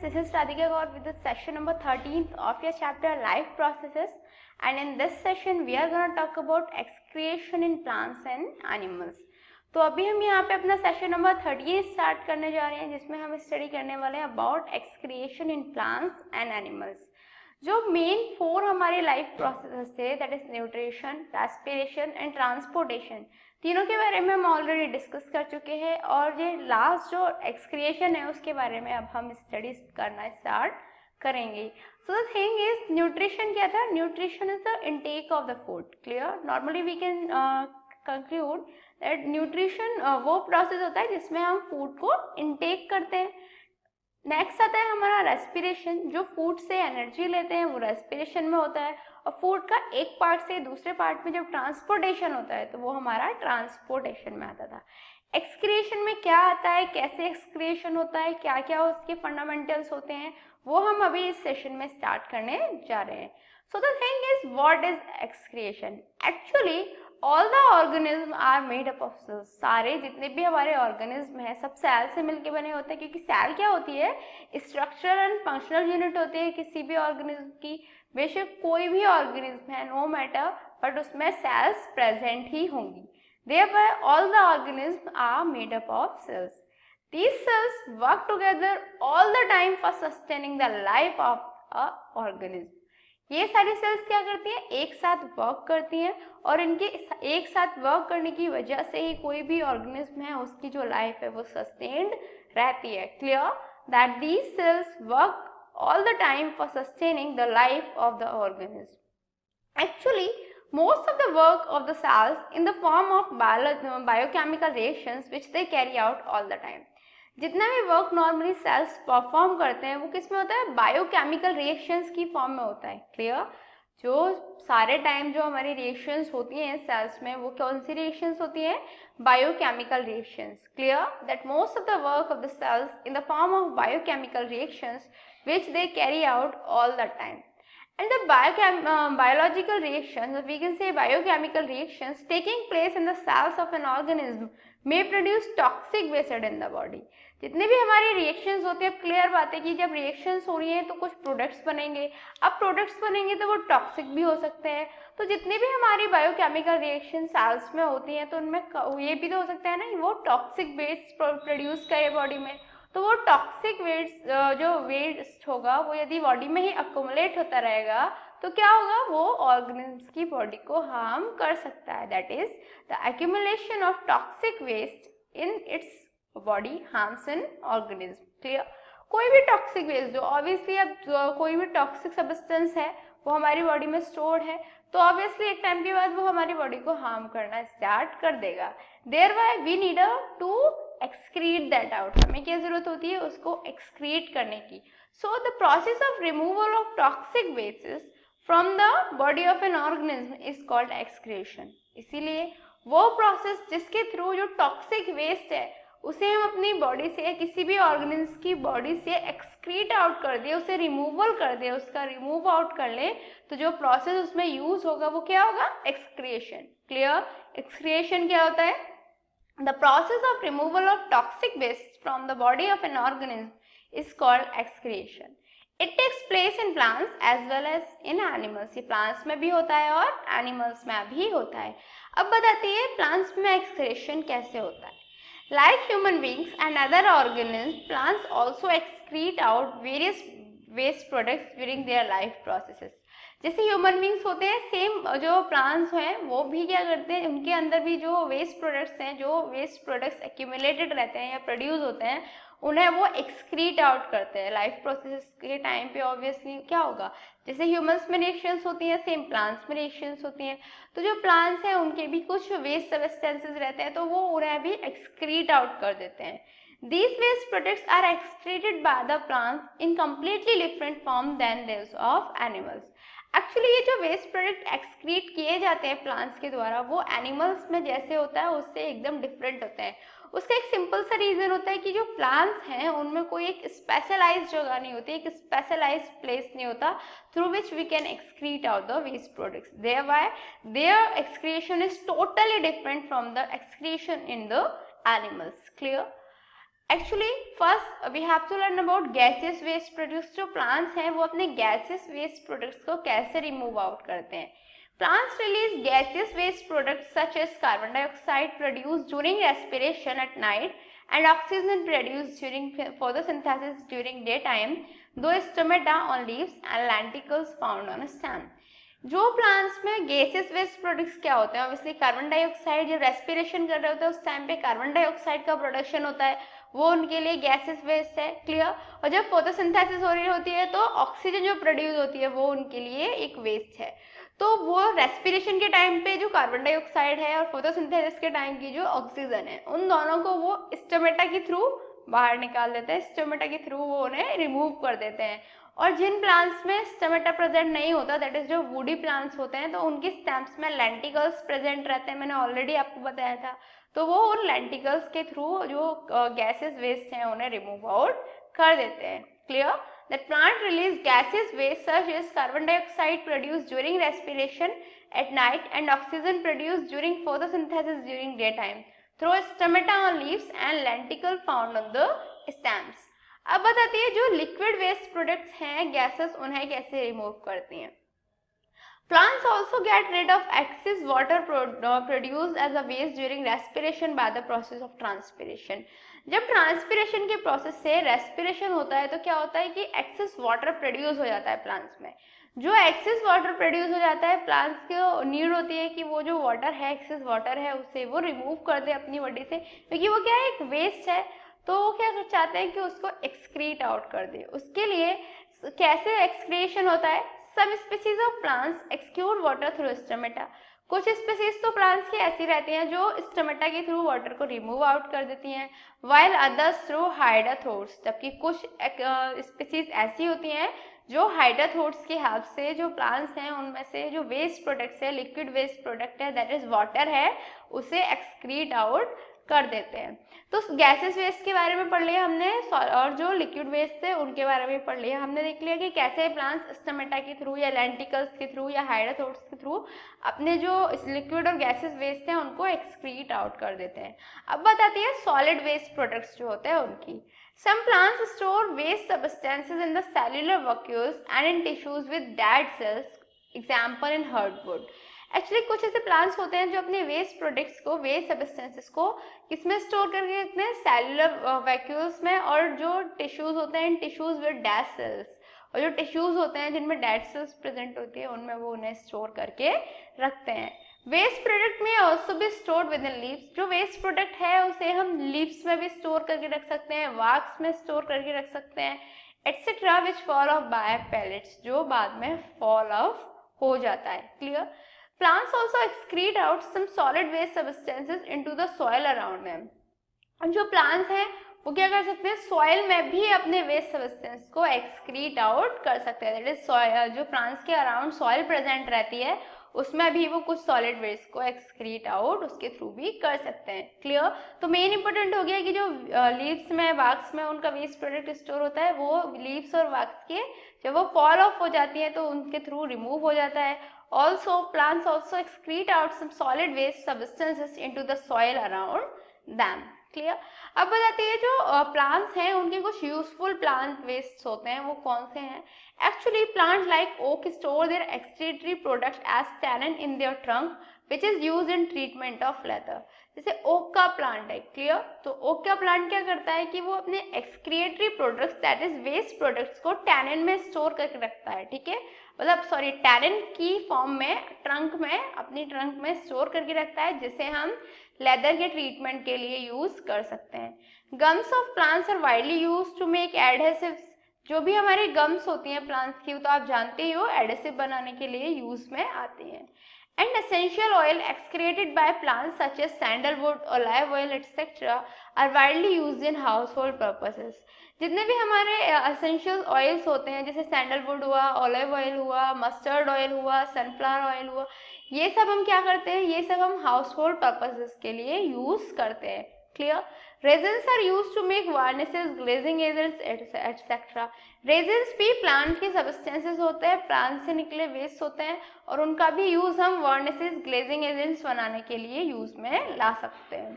this is Radhika Gaur with the session number 13th of your chapter Life Processes, and in this session we are going to talk about excretion in plants and animals. तो अभी हम यहाँ पे अपना session number 13 start करने जा रहे हैं, जिसमें हम स्टडी करने वाले हैं about excretion in plants and animals. जो मेन 4 हमारे लाइफ प्रोसेसेस थे, that is nutrition, respiration and transportation, तीनों के बारे में हम ऑलरेडी डिस्कस कर चुके हैं. और ये लास्ट जो एक्सक्रिएशन है उसके बारे में अब हम स्टडी करना स्टार्ट करेंगे. So the thing is, nutrition क्या था? Nutrition is the intake of the food. Clear? Normally we can conclude that nutrition वो प्रोसेस होता है जिसमें हम फूड को इनटेक करते हैं. नेक्स्ट आता है हमारा रेस्पिरेशन. जो फूड से एनर्जी लेते हैं वो रेस्पिरेशन में होता है, और फूड का एक पार्ट से दूसरे पार्ट में जब ट्रांसपोर्टेशन होता है तो वो हमारा ट्रांसपोर्टेशन में आता था. एक्सक्रिएशन में क्या आता है, कैसे एक्सक्रिएशन होता है, क्या क्या उसके फंडामेंटल्स होते हैं, वो हम अभी इस सेशन में स्टार्ट करने जा रहे हैं. So the thing is, what is excretion? Actually all the organism are made up of cells. सारे जितने भी हमारे ऑर्गेनिज्म हैं सब सेल से मिलके बने होते हैं, क्योंकि सेल क्या होती है? स्ट्रक्चरल एंड फंक्शनल यूनिट होती है किसी भी ऑर्गेनिज्म की. बेशक कोई भी ऑर्गेनिज्म है, नो मैटर, बट उसमें सेल्स प्रेजेंट ही होंगी. Thereby all the organisms are made up of cells. These cells work together all the time for sustaining the life of a organism. ये सारी सेल्स क्या करती हैं? एक साथ वर्क करती हैं, और इनके एक साथ वर्क करने की वजह से ही कोई भी ऑर्गेनिज्म है उसकी जो लाइफ है वो सस्टेन्ड रहती है. Clear? That these cells work all the time for sustaining the life of the organism. Actually, most of the work of the cells in the form of biochemical reactions which they carry out all the time. जितना भी work normally cells perform करते हैं वो किस में होता है? Biochemical reactions की फॉर्म में होता है. क्लियर? जो सारे टाइम जो हमारी रिएक्शंस होती हैं सेल्स में, वो कौन सी रिएक्शंस होती हैं? Biochemical reactions. Clear? That most of the work of the cells in the form of biochemical reactions which they carry out all the time. And the biological reactions, we can say biochemical reactions taking place in the cells of an organism may produce toxic waste in the body. जितने भी हमारी reactions होती है, अब clear बात है कि जब रिएक्शंस हो रही हैं तो कुछ प्रोडक्ट्स बनेंगे. अब प्रोडक्ट्स बनेंगे तो वो टॉक्सिक भी हो सकते हैं. तो जितनी भी हमारी बायोकेमिकल रिएक्शन सेल्स में होती हैं तो उनमें ये भी तो हो सकता है ना, वो टॉक्सिक वेस्ट प्रोड्यूस करे बॉडी में. तो वो टॉक्सिक वेस्ट जो वेस्ट होगा वो यदि बॉडी में ही अकोमुलेट होता रहेगा तो क्या होगा? वो ऑर्गेनिज्म की बॉडी को हार्म कर सकता है. That is the accumulation of toxic waste in its body harms an organism. Clear? कोई भी टॉक्सिक वेस्ट जो ऑब्वियसली, अब कोई भी टॉक्सिक सब्सटेंस है वो हमारी बॉडी में स्टोर्ड है तो ऑब्वियसली एक टाइम के बाद वो हमारी बॉडी को हार्म करना स्टार्ट कर देगा. Thereby we need to excrete that out. हमें क्या जरूरत होती है? उसको एक्सक्रीट करने की. So the process of removal of toxic wastes from the body of an organism is called excretion. इसीलिए वो प्रोसेस जिसके थ्रू जो टॉक्सिक वेस्ट है उसे हम अपनी बॉडी से या किसी भी ऑर्गेनिज्म की बॉडी से एक्सक्रीट आउट कर दे, उसे रिमूवल कर दे, उसका रिमूव आउट कर ले, तो जो प्रोसेस उसमें यूज होगा वो क्या होगा? एक्सक्रिएशन. क्लियर? एक्सक्रिएशन क्या होता है? The process of removal of toxic waste from the body of an organism is called excretion. It takes place in plants as well as in animals. ये plants में भी होता है और animals में भी होता है. अब बताते हैं plants में excretion कैसे होता है. Like human beings and other organisms, plants also excrete out various waste products during their life processes. जैसे ह्यूमन बींग्स होते हैं, सेम जो प्लांट्स हैं वो भी क्या करते हैं? उनके अंदर भी जो वेस्ट प्रोडक्ट्स हैं, जो वेस्ट प्रोडक्ट्स एक्यूमुलेटेड रहते हैं या प्रोड्यूस होते हैं, उन्हें वो एक्सक्रीट आउट करते हैं. लाइफ प्रोसेस के टाइम पे ऑब्वियसली क्या होगा? जैसे ह्यूमंस में रिएक्शंस होती हैं, सेम प्लांट्स में रिएक्शंस होती हैं. तो जो प्लांट्स हैं उनके भी कुछ वेस्ट सब्सटेंसेस रहते हैं तो वो उन्हें भी एक्सक्रीट आउट कर देते हैं. These waste products are excreted by the plants in completely different form than those of animals. Actually ये जो वेस्ट प्रोडक्ट एक्सक्रीट किए जाते हैं प्लांट्स के द्वारा वो एनिमल्स में जैसे होता है उससे एकदम डिफरेंट होते हैं. उसका एक सिंपल सा रीजन होता है कि जो प्लांट्स हैं उनमें कोई एक स्पेशलाइज्ड जगह नहीं होती, एक स्पेशलाइज्ड प्लेस नहीं होता through which we can excrete out the waste products. Thereby their excretion is totally different from the excretion in the animals. Clear? Actually first we have to learn about gaseous waste products. जो plants हैं वो अपने gaseous waste products को कैसे remove out करते हैं। Plants release gaseous waste products such as carbon dioxide produced during respiration at night and oxygen produced during photosynthesis during daytime, though stomata on leaves and lenticels found on a stem। जो plants में gases waste products क्या होते हैं, obviously carbon dioxide, जब respiration कर रहे होते हैं उस टाइम पे कार्बन डाइऑक्साइड का प्रोडक्शन होता है, वो उनके लिए गैसेस वेस्ट है, क्लियर। और जब फोटोसिंथेसिस हो रही होती है तो ऑक्सीजन जो प्रोड्यूस होती है वो उनके लिए एक वेस्ट है। तो वो रेस्पिरेशन के टाइम पे जो कार्बन डाइऑक्साइड है और फोटोसिंथेसिस के टाइम की जो ऑक्सीजन है, उन दोनों को वो स्टोमेटा के थ्रू बाहर निकाल देते हैं, स्टोमेटा के थ्रू वो उन्हें रिमूव कर देते हैं। और जिन प्लांट्स में स्टोमेटा प्रेजेंट नहीं होता, दैट इज जो वुडी प्लांट्स होते हैं, तो उनकी स्टेम्स में लेंटिकल्स प्रेजेंट रहते हैं, मैंने ऑलरेडी आपको बताया था। तो वो उन लेंटिकल्स के थ्रू जो गैसेस वेस्ट हैं उन्हें रिमूव आउट कर देते हैं, clear. That plant release gaseous waste such as carbon dioxide produced during respiration at night and oxygen produced during photosynthesis during daytime through stomata on leaves and lenticle found on the stems। अब बताती है जो liquid waste products हैं gases, उन्हें कैसे remove करती हैं। Plants also get rid of excess water produced as a waste during respiration by the process of transpiration। जब ट्रांसपिरेशन के प्रोसेस से रेस्पिरेशन होता है तो क्या होता है कि एक्सेस वाटर प्रोड्यूस हो जाता है प्लांट्स में। जो एक्सेस वाटर प्रोड्यूस हो जाता है, प्लांट्स को नीड होती है कि वो जो वाटर है, एक्सेस वाटर है, उसे वो रिमूव कर दे अपनी बॉडी से, क्योंकि वो क्या है, एक वेस्ट है। तो वो क्या चाहते हैं कि उसको एक्सक्रीट आउट कर दे। उसके लिए कैसे एक्सक्रिएशन होता है, some species of plants excrete water through stomata. कुछ स्पीसीज तो प्लांट्स की ऐसी रहती हैं जो स्टोमेटा के थ्रू वाटर को रिमूव आउट कर देती हैं, वाइल अदर्स थ्रू हाइड्रोथोर्स। जबकि कुछ स्पीसीज ऐसी होती हैं जो हाइड्रोथोर्स की हेल्प से, जो प्लांट्स हैं उनमें से जो वेस्ट प्रोडक्ट्स है, लिक्विड वेस्ट प्रोडक्ट है, दैट इज वाटर है, उसे एक्सक्रीट आउट कर देते हैं। तो गैसेस वेस्ट के बारे में पढ़ लिया हमने, और जो लिक्विड वेस्ट थे उनके बारे में पढ़ लिया हमने। देख लिया कि कैसे प्लांट्स स्टोमेटा के थ्रू या लेंटिकल्स के थ्रू या हाइड्रोथोर्स के थ्रू अपने जो लिक्विड और गैसेस वेस्ट हैं उनको एक्सक्रीट आउट कर देते हैं। अब बताती है सॉलिड वेस्ट प्रोडक्ट्स जो होते हैं उनकी। Some plants store waste substances in the cellular vacuoles and in tissues with dead cells, example in hardwood। Actually कुछ ऐसे प्लांट्स होते हैं जो अपने वेस्ट प्रोडक्ट्स को, वेस्ट सब्सटेंसेस को किसमें स्टोर करके रखते हैं, सेलुलर वैक्यूल्स में। और जो टिश्यूज होते हैं, टिश्यूज विद डेड सेल्स, और जो टिश्यूज होते हैं जिनमें डेड सेल्स प्रेजेंट होती है, उनमें वो उन्हें स्टोर करके रखते हैं। वेस्ट प्रोडक्ट में ऑल्सो भी स्टोर्ड विद इन लीव्स। जो वेस्ट प्रोडक्ट है उसे हम लीव्स में भी स्टोर करके रख सकते हैं, वाक्स में स्टोर करके रख सकते हैं, etcetera, which fall off by pellets, जो बाद में फॉल ऑफ हो जाता है, clear. Plants also excrete out some solid waste substances into the soil around them। जो प्लांट्स हैं वो क्या कर सकते हैं, सॉइल में भी अपने वेस्ट सब्सटेंस को एक्सक्रीट आउट कर सकते हैं। दैट इज सॉइल, जो प्लांट्स के अराउंड सॉइल प्रेजेंट रहती है उसमें भी वो कुछ सॉलिड वेस्ट को एक्सक्रीट आउट उसके थ्रू भी कर सकते हैं, क्लियर। तो मेन इंपॉर्टेंट हो गया कि जो लीव्स में, वाक्स में उनका वेस्ट प्रोडक्ट स्टोर होता है, वो लीव्स और वाक्स के जब वो फॉल ऑफ हो जाती है तो उनके थ्रू रिमूव हो जाता है। Also, plants also excrete out some solid waste substances into the soil around them, clear। अब बताते हैं जो प्लांट्स हैं उनके कुछ यूजफुल प्लांट वेस्ट होते हैं, वो कौन से हैं। Actually plant like oak store their excretory product as tannin in their trunk which is use in treatment of leather. जैसे ओक का प्लांट है, क्लियर। तो ओक का प्लांट क्या करता है कि वो अपने excretory products, that is waste products को टैनिन में स्टोर करके रखता है, ठीक है, मतलब सॉरी टैनिन की फॉर्म में ट्रंक में, अपनी ट्रंक में स्टोर करके रखता है, जिसे हम लेदर के ट्रीटमेंट के लिए यूज कर सकते हैं। Gums of plants are widely use to make adhesives. जो भी हमारी गम्स होती हैं प्लांट्स की, तो आप जानते ही हो एडहेसिव बनाने के लिए यूज में आती हैं। And essential oil excreted by plants such as sandalwood, olive oil, etc. are widely used in household purposes। जितने भी हमारे एसेंशियल ऑयल्स होते हैं, जैसे सैंडलवुड हुआ, ऑलिव ऑयल हुआ, मस्टर्ड ऑयल हुआ, सनफ्लावर ऑयल हुआ, ये सब हम क्या करते हैं, ये सब हम हाउस होल्ड पर्पसेस के लिए यूज करते हैं, clear. Resins are use to make varnishes, glazing agents etcetera. Resins भी प्लांट के सब्सटेंसेस होते हैं, प्लांट से निकले वेस्ट होते हैं, और उनका भी यूज हम वार्निशेस, ग्लेजिंग एजेंट्स बनाने के लिए यूज में ला सकते हैं।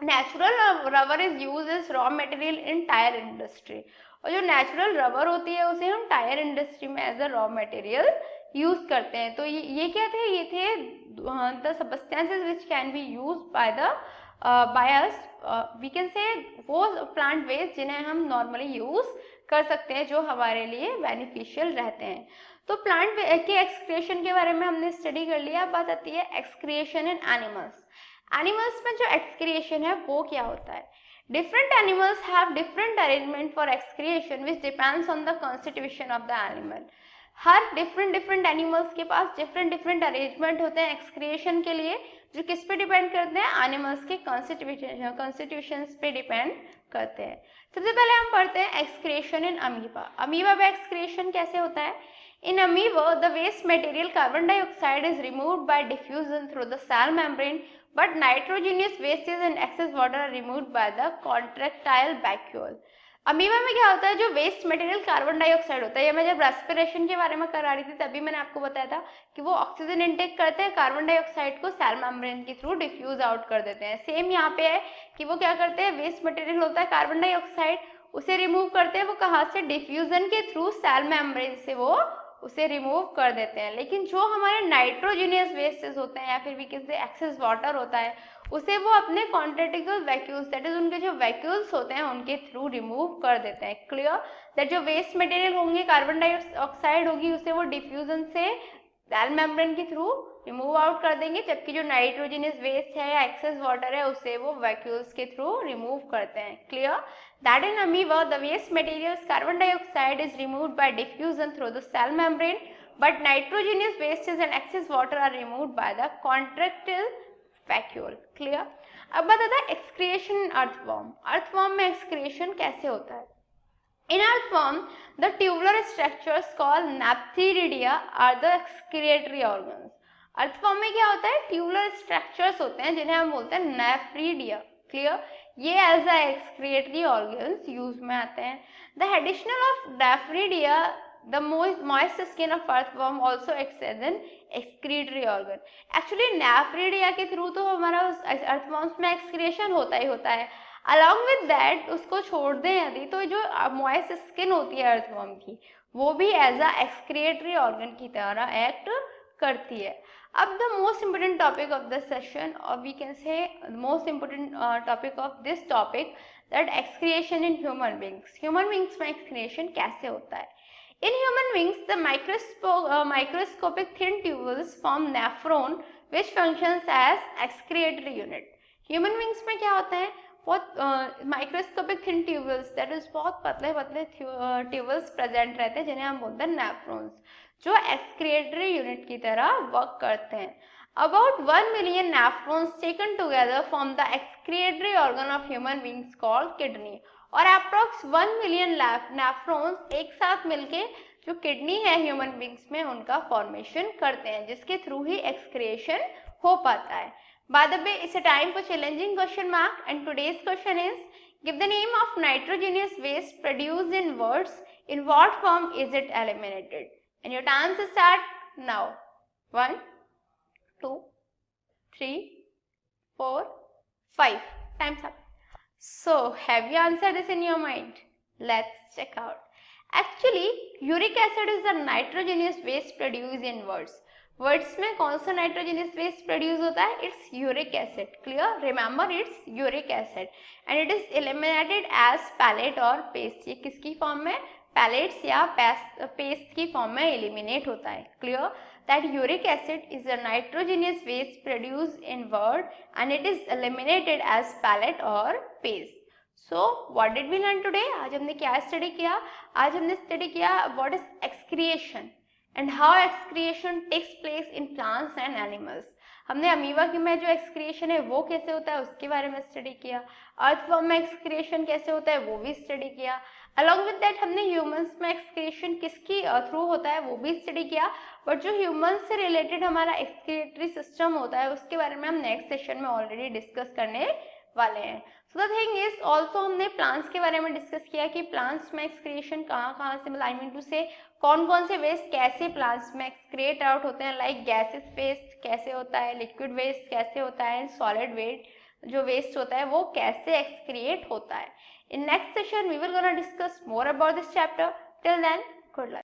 Natural rubber is use as raw material in tyre industry, और जो नेचुरल रबर होती है उसे हम टायर इंडस्ट्री में as a raw material use करते हैं। तो ये क्या थे, ये थे the substances which can be use by the by us, we can say वो प्लांट वेस्ट जिन्हें हम नॉर्मली यूज कर सकते हैं, जो हमारे लिए बेनिफिशियल रहते हैं। तो प्लांट के एक्सक्रिएशन के बारे में हमने स्टडी कर लिया। अब बात आती है एक्सक्रिएशन इन एनिमल्स। एनिमल्स में जो एक्सक्रिएशन है वो क्या होता है? Different animals have different arrangement for excretion which depends on the constitution of the animal. Her different animals के पास डिफरेंट अरेंजमेंट होते हैं एक्सक्रिएशन के लिए, जो किस पे डिपेंड करते हैं? एनिमल्स के कॉन्स्टिट्यूशंस पे डिपेंड करते हैं। सबसे पहले हम पढ़ते हैं एक्सक्रिएशन इन अमीबा। अमीबा में एक्सक्रिएशन कैसे होता है? In amoeba, the waste material carbon dioxide is removed by diffusion through the cell membrane, but nitrogenous wastes and excess water are removed by the contractile vacuole. Amoeba में क्या होता है? जो waste material carbon dioxide होता है, ये मैं जब रेस्पिरेशन के बारे में करा रही थी तभी मैंने आपको बताया था कि वो ऑक्सीजन इनटेक करते हैं, कार्बन डाइऑक्साइड को सेल मेम्ब्रेन के थ्रू डिफ्यूज आउट कर देते हैं। सेम यहाँ पे है कि वो क्या करते हैं, वेस्ट मटेरियल होता है कार्बन डाइऑक्साइड, उसे रिमूव करते हैं। वो कहाँ से? डिफ्यूजन के थ्रू सेल मेम्ब्रेन से वो उसे रिमूव कर देते हैं। लेकिन जो हमारे नाइट्रोजीनियस वेस्टेज होते हैं या फिर भी किसी एक्सेस वाटर होता है, उसे वो अपने कॉन्ट्रैक्टिकल वैक्यूल्स, दैट इज उनके जो वैक्यूल्स होते हैं उनके थ्रू रिमूव कर देते हैं। क्लियर? दैट जो वेस्ट मटेरियल होंगे, कार्बन डाइऑक्साइड होगी, उसे वो डिफ्यूजन से सेल मेम्ब्रेन के थ्रू रिमूव आउट कर देंगे, जबकि जो नाइट्रोजनस वेस्ट है या एक्सेस वाटर है उसे वो वैक्यूल्स के थ्रू रिमूव करते हैं। Clear? That in amoeba, the waste materials carbon dioxide is removed by diffusion through the cell membrane, but nitrogenous wastes and excess water are removed by the contractile vacuole. Clear? अब बता था excretion in earthworm. earthworm में excretion कैसे होता है? In earthworm, the tubular structures called Nephridia are the excretory organs. earthworm में क्या होता है? ट्यूबुलर स्ट्रक्चर्स होते हैं जिन्हें हम बोलते हैं नेफ्रीडिया। क्लियर? ये as a excretory organs use में आते हैं। The additional of nephridia, the moist skin of earthworm also acts as an excretory organ. Actually nephridia के थ्रू तो हमारा अर्थवर्म्स में एक्सक्रिएशन होता ही होता है। अलॉन्ग विद दैट, उसको छोड़ दें यदि, तो जो मॉइस्ट स्किन होती है अर्थवर्म की, वो भी एज अ एक्सक्रिएटरी ऑर्गन की तरह एक्ट करती है। अब the most important topic of the session, और we can say most important topic of this topic, that excretion in human beings. Human beings में एक्सक्रिएशन कैसे होता है? In human beings the microscopic thin tubules form nephron which functions as excretory unit. Human beings में क्या होता है? बहुत microscopic thin tubules, that is बहुत पतले पतले ट्यूबल्स प्रेजेंट रहते हैं जिन्हें हम बोलते हैं नेफ्रॉन्स, जो एक्सक्रिएटरी यूनिट की तरह वर्क करते हैं। About 1 million nephrons taken together form the excretory organ of human beings called kidney, और अप्रॉक्स 1 मिलियन नेफ्रॉन्स एक साथ मिलके जो किडनी है ह्यूमन बींग्स में उनका फॉर्मेशन करते हैं, जिसके थ्रू ही एक्सक्रिएशन हो पाता है। By the way, it's a time for challenging question mark, and today's question is, give the name of nitrogenous waste produced in words. In what form is it eliminated? And your time to start now. 1, 2, 3, 4, 5. Time's up. So, have you answered this in your mind? Let's check out. Actually, uric acid is the nitrogenous waste produced in words. Words में कौन सा nitrogenous waste produce होता है? It's uric acid. Clear? Remember, it's uric acid and it is eliminated as pellet और paste. ये किसकी form में? Pallets या पेस्ट की फॉर्म में एलिमिनेट होता है। Clear? That uric acid is a nitrogenous waste produced in bird and it is eliminated as pellet और paste. So what did we learn today? आज हमने क्या स्टडी किया? आज हमने स्टडी किया what is excretion and how excretion takes place in plants and animals. हमने amoeba की में जो एक्सक्रिएशन है वो कैसे होता है उसके बारे में स्टडी किया। अर्थवर्म में एक्सक्रिएशन कैसे होता है वो भी स्टडी किया। अलॉन्ग विद दैट हमने ह्यूमंस में एक्सक्रिएशन किसकी थ्रू होता है वो भी स्टडी किया। बट जो ह्यूमंस से रिलेटेड हमारा एक्सक्रिएटरी सिस्टम होता है उसके बारे में हम नेक्स्ट सेशन में ऑलरेडी डिस्कस करने वाले हैं। So the thing is also हमने प्लांट्स के बारे में डिस्कस किया कि प्लांट्स में एक्सक्रिएशन कहाँ से, मतलब आई मीन टू से कौन से वेस्ट कैसे प्लांट्स में एक्सक्रिएट आउट होते हैं, लाइक गैसेस वेस्ट कैसे होता है, लिक्विड वेस्ट कैसे होता है, सॉलिड जो वेस्ट होता है वो कैसे एक्सक्रिएट होता है. In next session we will gonna discuss more about this chapter. Till then, good luck.